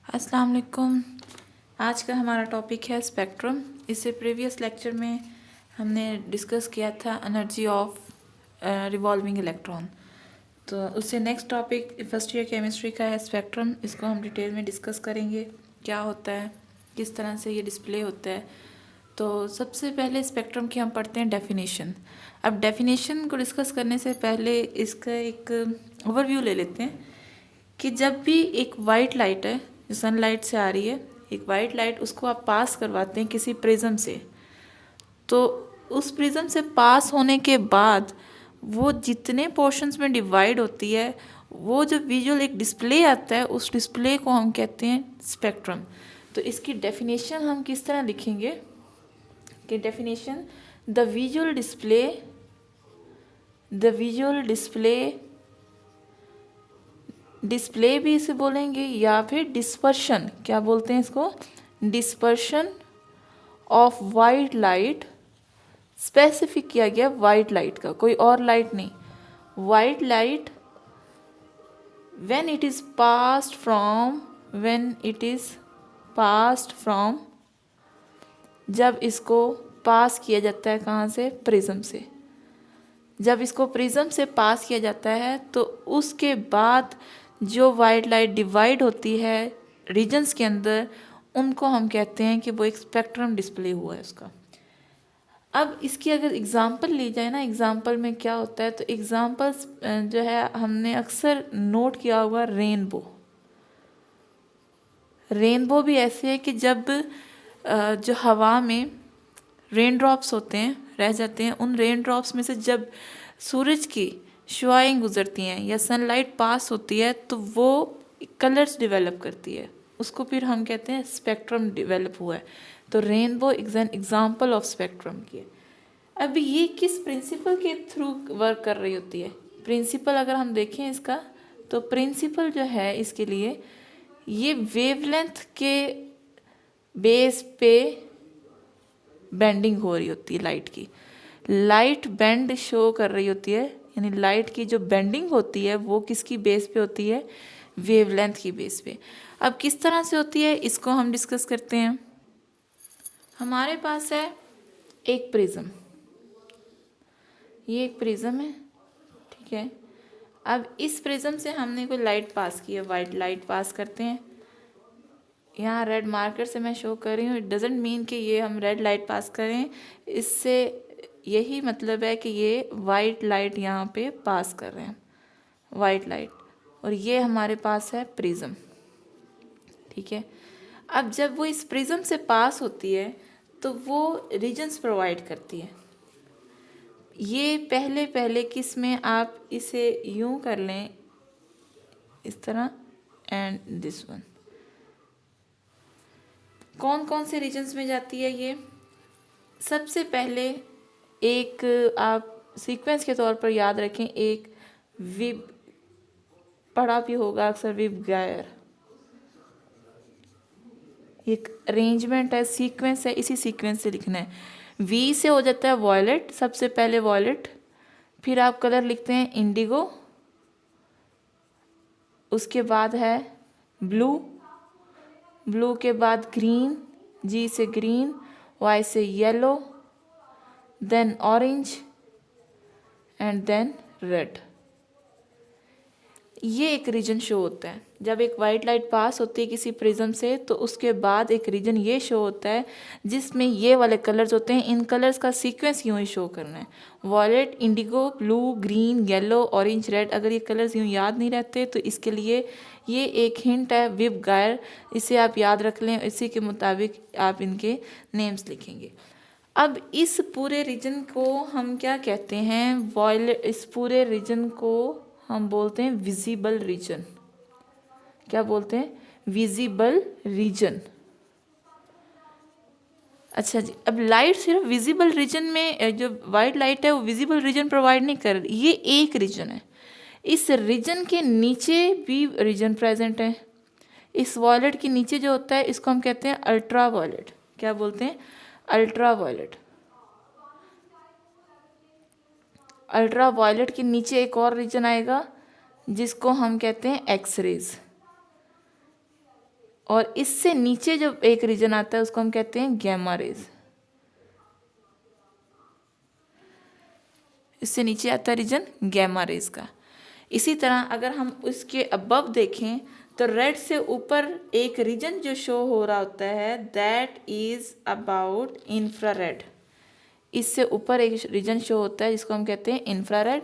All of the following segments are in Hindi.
अस्सलाम वालेकुम। आज का हमारा टॉपिक है स्पेक्ट्रम। इससे प्रीवियस लेक्चर में हमने डिस्कस किया था एनर्जी ऑफ रिवॉल्विंग इलेक्ट्रॉन। तो उससे next topic first year chemistry का है स्पेक्ट्रम। इसको हम डिटेल में डिस्कस करेंगे, क्या होता है, किस तरह से ये डिस्प्ले होता है। तो सबसे पहले स्पेक्ट्रम की हम पढ़ते हैं डेफिनेशन। अब डेफिनेशन को डिस्कस करने से पहले इसका एक ओवरव्यू ले लेते हैं कि जब भी एक वाइट लाइट है जो सनलाइट से आ रही है, एक वाइट लाइट, उसको आप पास करवाते हैं किसी प्रिज्म से, तो उस प्रिज्म से पास होने के बाद वो जितने पोर्शंस में डिवाइड होती है, वो जो विजुअल एक डिस्प्ले आता है, उस डिस्प्ले को हम कहते हैं स्पेक्ट्रम। तो इसकी डेफिनेशन हम किस तरह लिखेंगे कि definition the visual display display भी इसे बोलेंगे या फिर डिस्पर्शन, क्या बोलते हैं इसको, dispersion of white light. Specific किया गया वाइट लाइट का, कोई और लाइट नहीं। White light when it is passed from, जब इसको पास किया जाता है कहाँ से, प्रिज्म से। जब इसको प्रिज्म से पास किया जाता है तो उसके बाद जो वाइट लाइट डिवाइड होती है रीजन्स के अंदर, उनको हम कहते हैं कि वो एक स्पेक्ट्रम डिस्प्ले हुआ है उसका। अब इसकी अगर एग्जांपल ली जाए ना, एग्जांपल में क्या होता है, तो एग्जांपल्स जो है हमने अक्सर नोट किया होगा, रेनबो भी ऐसे है कि जब जो हवा में रेन ड्रॉप्स होते हैं रह जाते हैं, उन रेन ड्रॉप्स में से जब सूरज की शुआएं गुजरती हैं या सनलाइट पास होती है तो वो कलर्स डेवलप करती है, उसको फिर हम कहते हैं स्पेक्ट्रम डेवलप हुआ है। तो rainbow an example of spectrum की है। अब ये किस प्रिंसिपल के थ्रू वर्क कर रही होती है? प्रिंसिपल अगर हम देखें इसका, तो प्रिंसिपल जो है इसके लिए, ये वेवलेंथ के बेस पे बेंडिंग हो रही होती है लाइट की। लाइट बेंड शो कर रही होती है, यानी लाइट की जो बेंडिंग होती है वो किसकी बेस पे होती है, वेवलेंथ की बेस पे। अब किस तरह से होती है इसको हम डिस्कस करते हैं। हमारे पास है एक प्रिज्म, ये एक प्रिज्म है, ठीक है। अब इस प्रिज्म से हमने कोई लाइट पास की है, वाइट लाइट पास करते हैं। यहाँ रेड मार्कर से मैं शो कर रही हूँ, इट डजेंट मीन कि ये हम रेड लाइट पास करें, इससे यही मतलब है कि ये वाइट लाइट यहाँ पे पास कर रहे हैं, वाइट लाइट, और ये हमारे पास है प्रिज्म, ठीक है। अब जब वो इस प्रिज्म से पास होती है तो वो रीजन्स प्रोवाइड करती है। ये पहले किस में आप इसे यूं कर लें, इस तरह, एंड दिस वन। कौन कौन से रीजन्स में जाती है ये? सबसे पहले एक आप सीक्वेंस के तौर पर याद रखें, एक विब, पढ़ा भी होगा अक्सर, विब गायर, एक अरेंजमेंट है, सीक्वेंस है, इसी सीक्वेंस से लिखना है। वी से हो जाता है वॉयलेट, सबसे पहले वॉयलेट, फिर आप कलर लिखते हैं इंडिगो, उसके बाद है ब्लू, ब्लू के बाद ग्रीन, जी से ग्रीन, वाई से yellow, then orange, and then red. ये एक रीजन शो होता है। जब एक वाइट लाइट पास होती है किसी प्रिज्म से तो उसके बाद एक रीजन ये शो होता है जिसमें ये वाले कलर्स होते हैं। इन कलर्स का सीक्वेंस यूँ ही शो करना है, violet, indigo, blue, green, yellow, orange, red. अगर ये कलर्स यूँ याद नहीं रहते तो इसके लिए ये एक हिंट है, विब गायर, इसे आप याद रख लें, इसी के मुताबिक आप इनके नेम्स लिखेंगे। अब इस पूरे रीजन को हम क्या कहते हैं, वॉयलेट, इस पूरे रीजन को हम बोलते हैं विजिबल रीजन। क्या बोलते हैं? Visible reason. अच्छा जी, अब लाइट सिर्फ विजिबल रीजन में, जो वाइट लाइट है वो विजिबल रीजन प्रोवाइड नहीं कर रही, ये एक रीजन है। इस रीजन के नीचे भी रीजन प्रेजेंट है। इस वॉयलेट के नीचे जो होता है इसको हम कहते हैं अल्ट्रा वॉयलेट। क्या बोलते हैं? Ultra violet. अल्ट्रा वायलेट के नीचे एक और रीजन आएगा जिसको हम कहते हैं एक्स रेज। और इससे नीचे जो एक रीजन आता है उसको हम कहते हैं गैमा रेज। इससे नीचे आता है रीजन गैमा रेज का। इसी तरह अगर हम उसके अबव देखें तो रेड से ऊपर एक रीजन जो शो हो रहा होता है दैट इज अबाउट इंफ्रारेड। इससे ऊपर एक रीजन शो होता है जिसको हम कहते हैं इंफ्रारेड।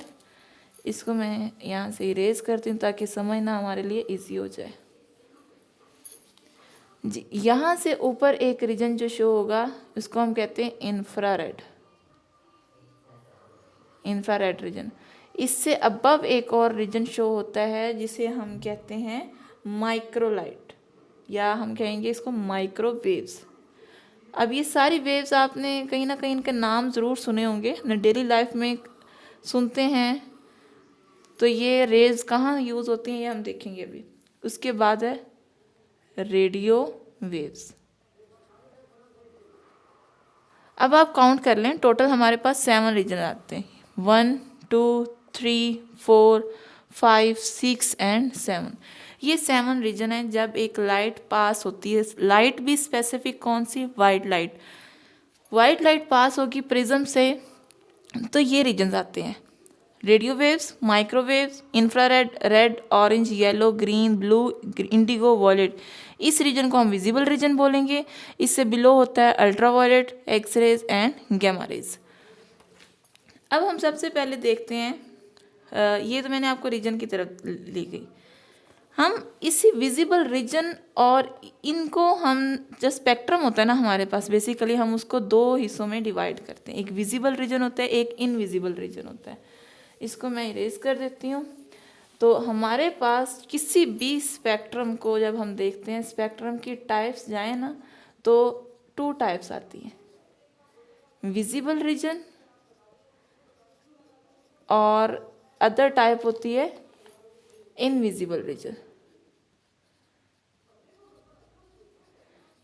इसको मैं यहाँ से इरेज करती हूँ ताकि समझना हमारे लिए इजी हो जाए। जी, यहाँ से ऊपर एक रीजन जो शो होगा उसको हम कहते हैं इंफ्रारेड, इंफ्रारेड रीजन। इससे अबव एक और रीजन शो होता है जिसे हम कहते हैं माइक्रोलाइट, या हम कहेंगे इसको माइक्रोवेव्स। अब ये सारी वेव्स आपने कहीं ना कहीं इनके नाम ज़रूर सुने होंगे, अपने डेली लाइफ में सुनते हैं। तो ये रेज कहाँ यूज़ होती हैं ये हम देखेंगे अभी। उसके बाद है रेडियो वेव्स। अब आप काउंट कर लें, टोटल हमारे पास 7 रीजन आते हैं, 1 2 3 4 5 6 एंड 7। ये 7 रीजन है जब एक लाइट पास होती है। लाइट भी स्पेसिफिक कौन सी, white light. White light pass होगी प्रिज्म से तो ये रीजन आते हैं, radio waves, microwaves, infrared, red, orange, yellow, green, blue, indigo, violet. इस रीजन को हम विजिबल रीजन बोलेंगे। इससे बिलो होता है ultraviolet, X rays and gamma rays. अब हम सबसे पहले देखते हैं, ये तो मैंने आपको रीजन की तरफ ली गई। हम इसी विजिबल रीजन और इनको हम जो स्पेक्ट्रम होता है ना हमारे पास, बेसिकली हम उसको 2 हिस्सों में डिवाइड करते हैं। एक विजिबल रीजन होता है, एक इनविजिबल रीजन होता है। इसको मैं इरेज कर देती हूँ। तो हमारे पास किसी भी स्पेक्ट्रम को जब हम देखते हैं, स्पेक्ट्रम की टाइप्स जाए ना तो 2 टाइप्स आती हैं, विजिबल रीजन और अदर टाइप होती है इनविजिबल रीजन।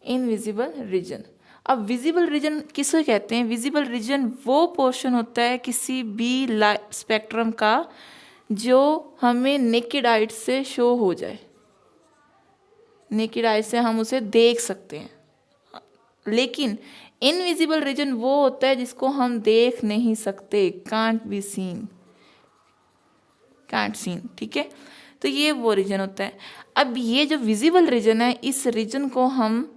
Invisible region. अब विजिबल रीजन किसे कहते हैं? विजिबल रीजन वो पोर्शन होता है किसी भी स्पेक्ट्रम का जो हमें नेकेड आइट से शो हो जाए, नेकेड आइट से हम उसे देख सकते हैं। लेकिन इनविजिबल रीजन वो होता है जिसको हम देख नहीं सकते, can't be seen, can't seen, ठीक है। तो ये वो रीजन होता है। अब ये जो विजिबल रीजन है, इस रीजन को हम,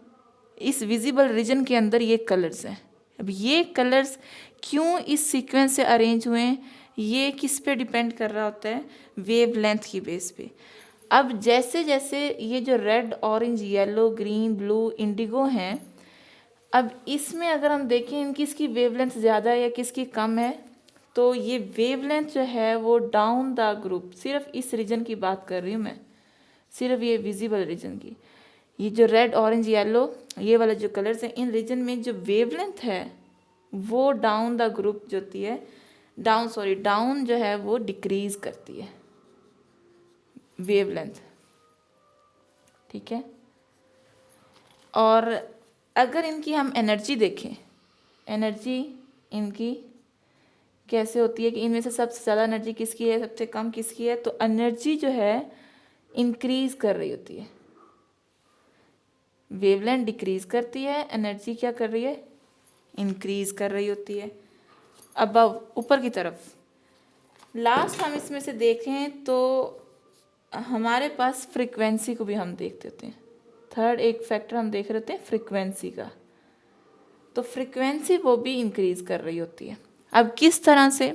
इस विजिबल रीजन के अंदर ये कलर्स हैं। अब ये कलर्स क्यों इस सीक्वेंस से अरेंज हुए हैं, ये किस पे डिपेंड कर रहा होता है? वेवलेंथ की बेस पे। अब जैसे जैसे ये जो red, orange, yellow, green, blue, Indigo हैं, अब इसमें अगर हम देखें इनकी इसकी वेवलेंथ ज़्यादा है या किसकी कम है, तो ये वेवलेंथ जो है वो डाउन द ग्रुप, सिर्फ इस रीजन की बात कर रही हूँ मैं, सिर्फ ये विजिबल रीजन की। ये जो रेड, ऑरेंज, येलो, ये वाले जो कलर्स हैं, इन रीजन में जो वेवलेंथ है वो डाउन द ग्रुप जो होती है, डाउन जो है वो डिक्रीज करती है वेवलेंथ, ठीक है। और अगर इनकी हम एनर्जी देखें, एनर्जी इनकी कैसे होती है कि इनमें से सबसे ज़्यादा एनर्जी किसकी है, सबसे कम किसकी है, तो एनर्जी जो है इंक्रीज कर रही होती है, वेवलेंथ डिक्रीज करती है, एनर्जी क्या कर रही है, इंक्रीज कर रही होती है। अब ऊपर की तरफ लास्ट हम इसमें से देखें तो हमारे पास फ्रीक्वेंसी को भी हम देखते होते हैं। थर्ड एक फैक्टर हम देख रहे थे फ्रीक्वेंसी का, तो फ्रीक्वेंसी वो भी इंक्रीज कर रही होती है। अब किस तरह से,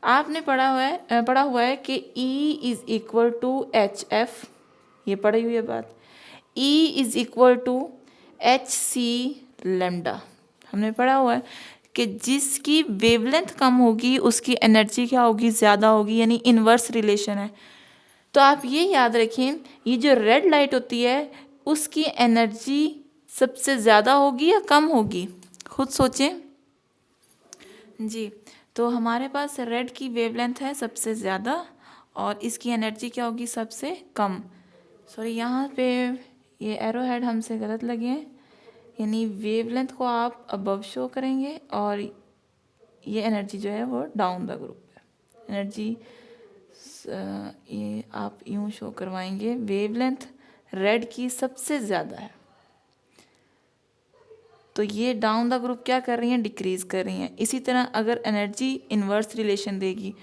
आपने पढ़ा हुआ है कि E is equal to HF, ये पढ़ी हुई है बात। E is equal to HC lambda, हमने पढ़ा हुआ है कि जिसकी वेवलेंथ कम होगी उसकी एनर्जी क्या होगी, ज़्यादा होगी, यानी इन्वर्स रिलेशन है। तो आप ये याद रखें, ये जो रेड लाइट होती है उसकी एनर्जी सबसे ज़्यादा होगी या कम होगी, खुद सोचें जी। तो हमारे पास रेड की वेवलेंथ है सबसे ज़्यादा और इसकी एनर्जी क्या होगी, सबसे कम। सॉरी, यहाँ पे ये एरो हेड हमसे गलत लगे हैं, यानी वेवलेंथ को आप अबव शो करेंगे और ये एनर्जी जो है वो डाउन द ग्रुप है। एनर्जी ये आप यूँ शो करवाएंगे, वेवलेंथ रेड की सबसे ज़्यादा है। तो ये डाउन द ग्रुप क्या कर रही हैं, डिक्रीज कर रही हैं। इसी तरह अगर एनर्जी इन्वर्स रिलेशन देगी,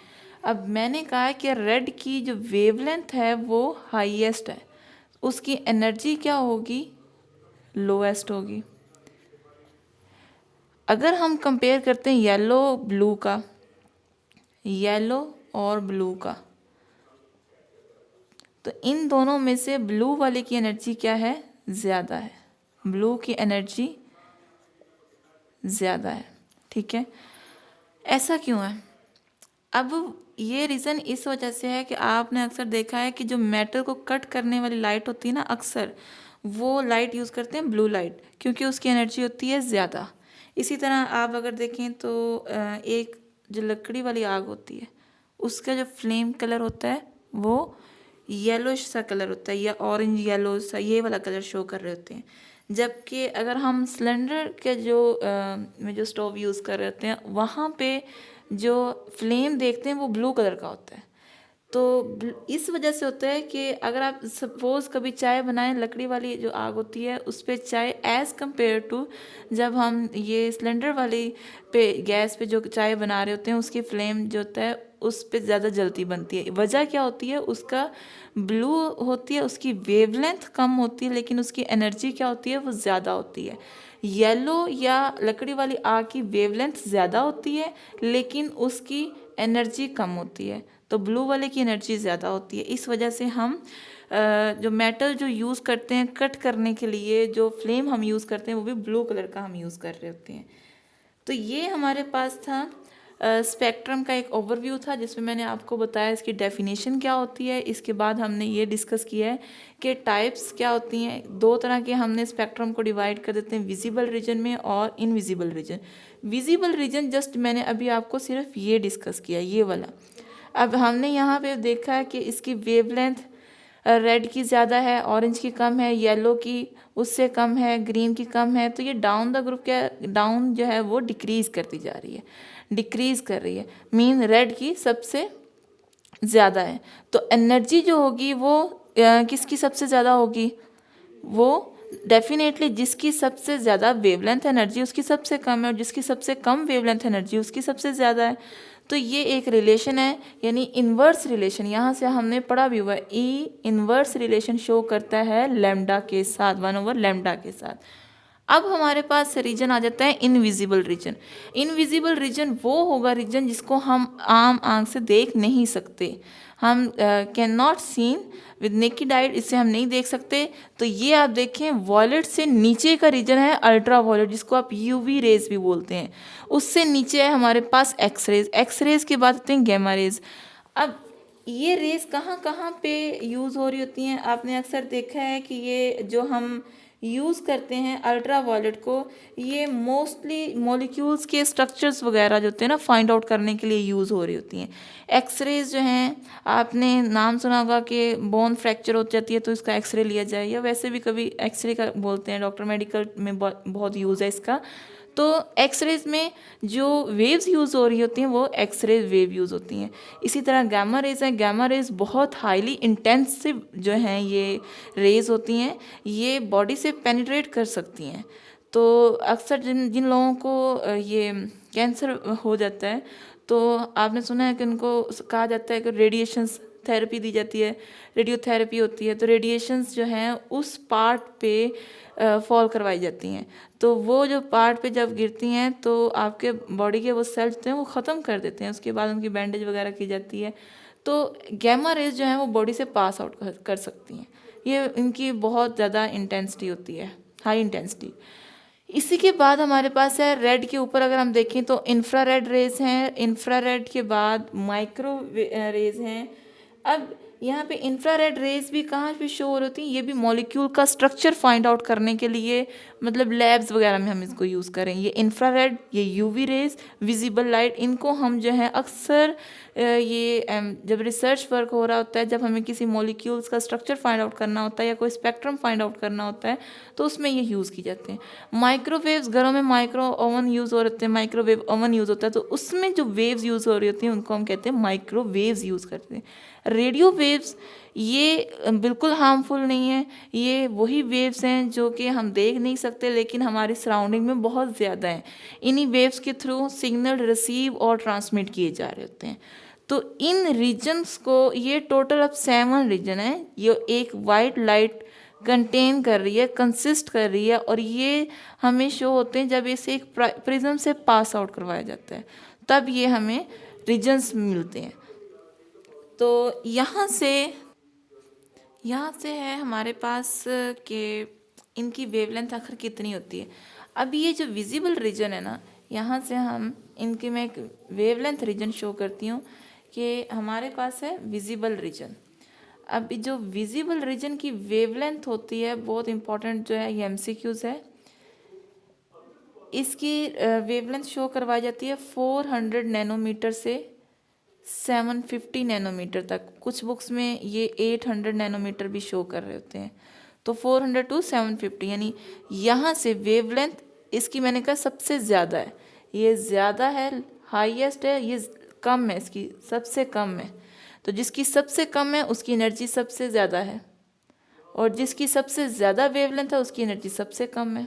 अब मैंने कहा है कि रेड की जो वेवलेंथ है वो हाईएस्ट है, उसकी एनर्जी क्या होगी, लोएस्ट होगी। अगर हम कंपेयर करते हैं येलो ब्लू का, येलो और ब्लू का, तो इन दोनों में से ब्लू वाले की एनर्जी क्या है, ज़्यादा है, ब्लू की एनर्जी ज़्यादा है। ठीक है, ऐसा क्यों है? अब ये रीज़न इस वजह से है कि आपने अक्सर देखा है कि जो मेटल को कट करने वाली लाइट होती है ना, अक्सर वो लाइट यूज़ करते हैं ब्लू लाइट, क्योंकि उसकी एनर्जी होती है ज़्यादा। इसी तरह आप अगर देखें तो एक जो लकड़ी वाली आग होती है, उसका जो फ्लेम कलर होता है वो येलोइश सा कलर होता है, या ऑरेंज येलो सा, ये वाला कलर शो कर रहे होते हैं। जबकि अगर हम सिलेंडर के में जो स्टोव यूज़ कर रहे होते हैं, वहाँ पे जो फ्लेम देखते हैं वो ब्लू कलर का होता है। तो इस वजह से होता है कि अगर आप सपोज़ कभी चाय बनाएं, लकड़ी वाली जो आग होती है उस पर चाय, एज़ कम्पेयर टू जब हम ये सिलेंडर वाली पे गैस पे जो चाय बना रहे होते हैं, उसकी फ्लेम जो होता है उस पर ज़्यादा जल्दी बनती है। वजह क्या होती है, उसका ब्लू होती है, उसकी वेवलेंथ कम होती है, लेकिन उसकी एनर्जी क्या होती है, वो ज़्यादा होती है। येलो या लकड़ी वाली आग की वेवलेंथ ज़्यादा होती है, लेकिन उसकी एनर्जी कम होती है। तो ब्लू वाले की एनर्जी ज़्यादा होती है। इस वजह से हम जो मेटल जो यूज़ करते हैं कट करने के लिए, जो फ्लेम हम यूज़ करते हैं वो भी ब्लू कलर का हम यूज़ कर रहे होते हैं। तो ये हमारे पास था स्पेक्ट्रम का एक ओवरव्यू था, जिसमें मैंने आपको बताया इसकी डेफिनेशन क्या होती है। इसके बाद हमने ये डिस्कस किया है कि टाइप्स क्या होती हैं। दो तरह के हमने स्पेक्ट्रम को डिवाइड कर देते हैं, विजिबल रीजन में और invisible region. Visible region just मैंने अभी आपको सिर्फ ये डिस्कस किया, ये वाला। अब हमने यहाँ पे देखा है कि इसकी वेवलेंथ रेड की ज़्यादा है, ऑरेंज की कम है, येलो की उससे कम है, ग्रीन की कम है। तो ये डाउन द ग्रुप क्या, डाउन जो है वो डिक्रीज़ करती जा रही है, डिक्रीज़ कर रही है, मीन रेड की सबसे ज़्यादा है। तो एनर्जी जो होगी वो किसकी सबसे ज़्यादा होगी, वो डेफिनेटली जिसकी सबसे ज़्यादा वेवलेंथ एनर्जी उसकी सबसे कम है, और जिसकी सबसे कम वेवलेंथ एनर्जी उसकी सबसे ज़्यादा है। तो ये एक रिलेशन है, यानी इन्वर्स रिलेशन, यहाँ से हमने पढ़ा भी हुआ है। ई इन्वर्स रिलेशन शो करता है लैम्डा के साथ, 1/λ के साथ। अब हमारे पास रीजन आ जाता है इनविजिबल रीजन। इनविजिबल रीजन वो होगा रीजन जिसको हम आम आंख से देख नहीं सकते, हम can not seen with naked eye, इससे हम नहीं देख सकते। तो ये आप देखें, वॉयलेट से नीचे का रीजन है अल्ट्रा वॉयलेट, जिसको आप यूवी रेज भी बोलते हैं। उससे नीचे है हमारे पास एक्स रेज, एक्स रेज के बाद होते हैं गैमा रेज। अब ये रेज कहाँ कहाँ पे यूज़ हो रही होती हैं, आपने अक्सर देखा है कि ये जो हम यूज़ करते हैं अल्ट्रा वायलेट को, ये मोस्टली मॉलिक्यूल्स के स्ट्रक्चर्स वगैरह जो होते हैं ना, फाइंड आउट करने के लिए यूज़ हो रही होती हैं। एक्सरेज जो हैं, आपने नाम सुना होगा कि बोन फ्रैक्चर हो जाती है तो इसका एक्सरे लिया जाए, या वैसे भी कभी एक्सरे का बोलते हैं, डॉक्टर मेडिकल में बहुत यूज़ है इसका। तो एक्सरेज में जो वेव्स यूज़ हो रही होती हैं वो एक्सरे वेव यूज़ होती हैं। इसी तरह गामा रेज है, गामा रेज बहुत हाईली इंटेंसिव जो हैं ये रेज होती हैं, ये बॉडी से पेनिट्रेट कर सकती हैं। तो अक्सर जिन जिन लोगों को ये कैंसर हो जाता है, तो आपने सुना है कि उनको कहा जाता है कि रेडिएशंस थेरेपी दी जाती है, रेडियोथेरेपी होती है। तो रेडिएशंस जो हैं उस पार्ट पे फॉल करवाई जाती हैं। तो वो जो पार्ट पे जब गिरती हैं तो आपके बॉडी के वो सेल्स हैं वो ख़त्म कर देते हैं, उसके बाद उनकी बैंडेज वगैरह की जाती है। तो गैमा रेज जो हैं वो बॉडी से पास आउट कर सकती हैं, ये इनकी बहुत ज़्यादा इंटेंसिटी होती है, हाई इंटेंसिटी। इसी के बाद हमारे पास है रेड के ऊपर अगर हम देखें तो इंफ्रारेड रेज हैं, इंफ्रारेड के बाद माइक्रो रेज हैं। अब यहाँ पे इंफ्रारेड रेज भी कहाँ पे शो हो रही होती हैं, ये भी मॉलिक्यूल का स्ट्रक्चर फाइंड आउट करने के लिए, मतलब लैब्स वगैरह में हम इसको यूज़ करें। ये इंफ्रारेड, ये यूवी रेज, विजिबल लाइट, इनको हम जो है अक्सर ये जब रिसर्च वर्क हो रहा होता है, जब हमें किसी मॉलिक्यूल्स का स्ट्रक्चर फाइंड आउट करना होता है या कोई स्पेक्ट्रम फाइंड आउट करना होता है, तो उसमें ये यूज़ की जाते हैं। माइक्रोवेव्स, घरों में माइक्रो ओवन यूज़ हो रहे हैं, माइक्रोवेव ओवन यूज़ होता है, तो उसमें जो वेव्स यूज़ हो रही होती हैं उनको हम कहते हैं माइक्रोवेव्स यूज़ करते हैं। रेडियो वेव्स ये बिल्कुल हार्मफुल नहीं है, ये वही वेव्स हैं जो कि हम देख नहीं सकते लेकिन हमारी सराउंडिंग में बहुत ज़्यादा हैं। इन्हीं वेव्स के थ्रू सिग्नल रिसीव और ट्रांसमिट किए जा रहे होते हैं। तो इन रीजन्स को, ये टोटल अब 7 रीजन है, ये एक वाइट लाइट कंटेन कर रही है, कंसिस्ट कर रही है, और ये हमें शो होते हैं जब इसे एक प्रिज्म से पास आउट करवाया जाता है, तब ये हमें रीजन्स मिलते हैं। तो यहाँ से है हमारे पास कि इनकी वेवलेंथ आखिर कितनी होती है। अब ये जो विजिबल रीजन है ना, यहाँ से हम इनकी मैं एक वेवलेंथ रीजन शो करती हूँ कि हमारे पास है विजिबल रीजन। अब जो विजिबल रीजन की वेवलेंथ होती है, बहुत इंपॉर्टेंट जो है, ये MCQs है। इसकी वेवलेंथ शो करवाई जाती है 400 नैनोमीटर से 750 नैनोमीटर तक। कुछ बुक्स में ये 800 नैनोमीटर भी शो कर रहे होते हैं। तो 400 टू 750, यानी यहाँ से वेवलेंथ इसकी मैंने कहा सबसे ज़्यादा है, ये ज़्यादा है, हाईएस्ट है, ये कम है, इसकी सबसे कम है। तो जिसकी सबसे कम है उसकी एनर्जी सबसे ज़्यादा है, और जिसकी सबसे ज़्यादा वेवलेंथ है उसकी एनर्जी सबसे कम है।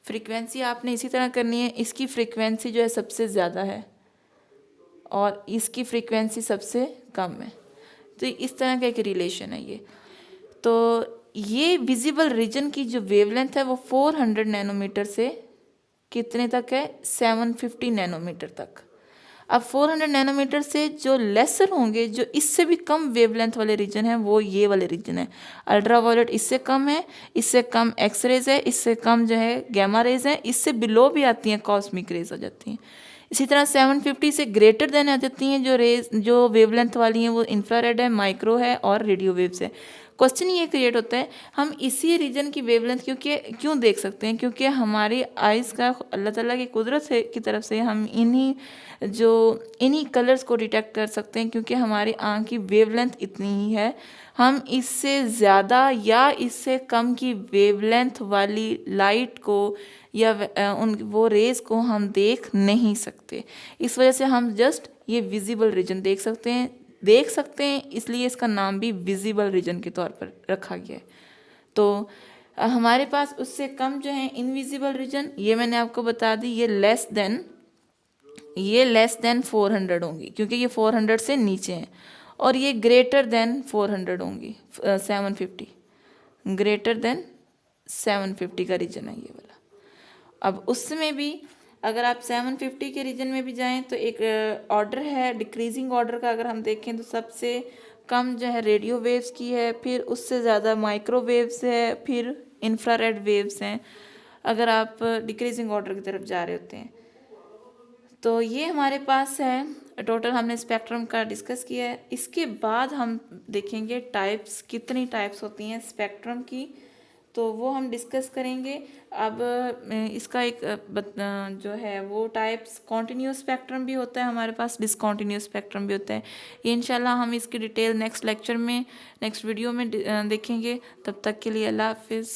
फ्रीक्वेंसी आपने इसी तरह करनी है, इसकी फ्रीक्वेंसी जो है सबसे ज़्यादा है और इसकी फ्रीक्वेंसी सबसे कम है। तो इस तरह का एक रिलेशन है ये। तो ये विजिबल रीजन की जो वेवलेंथ है वो 400 नैनोमीटर से कितने तक है, 750 नैनोमीटर तक। अब 400 नैनोमीटर से जो लेसर होंगे, जो इससे भी कम वेवलेंथ वाले रीजन हैं, वो ये वाले रीजन है। अल्ट्रावायलेट इससे कम है, इससे कम एक्स रेज है, इससे कम जो है गैमा रेज है, इससे बिलो भी आती हैं कॉस्मिक रेज आ जाती हैं। इसी तरह 750 से ग्रेटर देन आ जाती हैं जो रेज, जो वेवलेंथ वाली हैं, वो इंफ्रारेड है, माइक्रो है और रेडियो वेव्स है। क्वेश्चन ये क्रिएट होता है, हम इसी रीजन की वेवलेंथ क्यों देख सकते हैं, क्योंकि हमारी आइज़ का अल्लाह ताला की कुदरत की तरफ से हम इन्हीं कलर्स को डिटेक्ट कर सकते हैं, क्योंकि हमारी आँख की वेवलेंथ इतनी ही है। हम इससे ज़्यादा या इससे कम की वेवलेंथ वाली लाइट को या वो रेज को हम देख नहीं सकते। इस वजह से हम जस्ट ये विजिबल रीजन देख सकते हैं, इसलिए इसका नाम भी विजिबल रीजन के तौर पर रखा गया है। तो हमारे पास उससे कम जो है इनविजिबल रीजन, ये मैंने आपको बता दी, ये लेस देन 400 होंगी, क्योंकि ये 400 से नीचे हैं, और ये ग्रेटर देन 400 होंगी, 750, ग्रेटर देन 750 का रीजन है ये वाला। अब उसमें भी अगर आप 750 के रीजन में भी जाएं तो एक ऑर्डर है डिक्रीजिंग ऑर्डर का। अगर हम देखें तो सबसे कम जो है रेडियो वेव्स की है, फिर उससे ज़्यादा माइक्रोवेव्स है, फिर इंफ्रारेड वेव्स हैं, अगर आप डिक्रीजिंग ऑर्डर की तरफ जा रहे होते हैं। तो ये हमारे पास है, टोटल हमने स्पेक्ट्रम का डिस्कस किया है। इसके बाद हम देखेंगे टाइप्स, कितनी टाइप्स होती हैं स्पेक्ट्रम की, तो वो हम डिस्कस करेंगे। अब इसका एक जो है वो टाइप्स, कॉन्टिन्यूस स्पेक्ट्रम भी होता है हमारे पास, डिसकॉन्टिन्यूस स्पेक्ट्रम भी होता है। ये इंशाल्लाह हम इसकी डिटेल नेक्स्ट लेक्चर में, नेक्स्ट वीडियो में देखेंगे। तब तक के लिए अल्लाह हाफिज़।